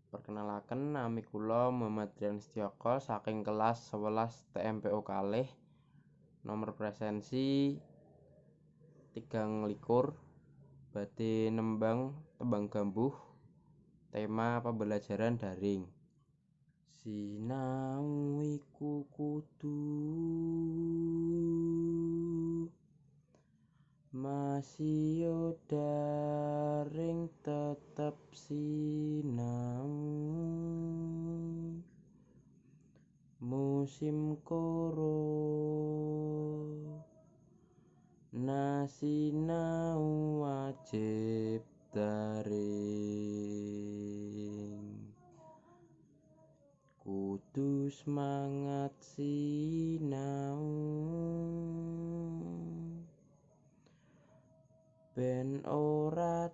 Perkenalaken, nami kula Muhammad Rian Setyaka saking kelas 11 TMPO kalih, nomor presensi 23, badhe nembang tembang gambuh, tema pembelajaran daring. Sinau iku kudu masio daring tetep sinau, musim koro sinau wajib daring, kudu semangat sinau ben ora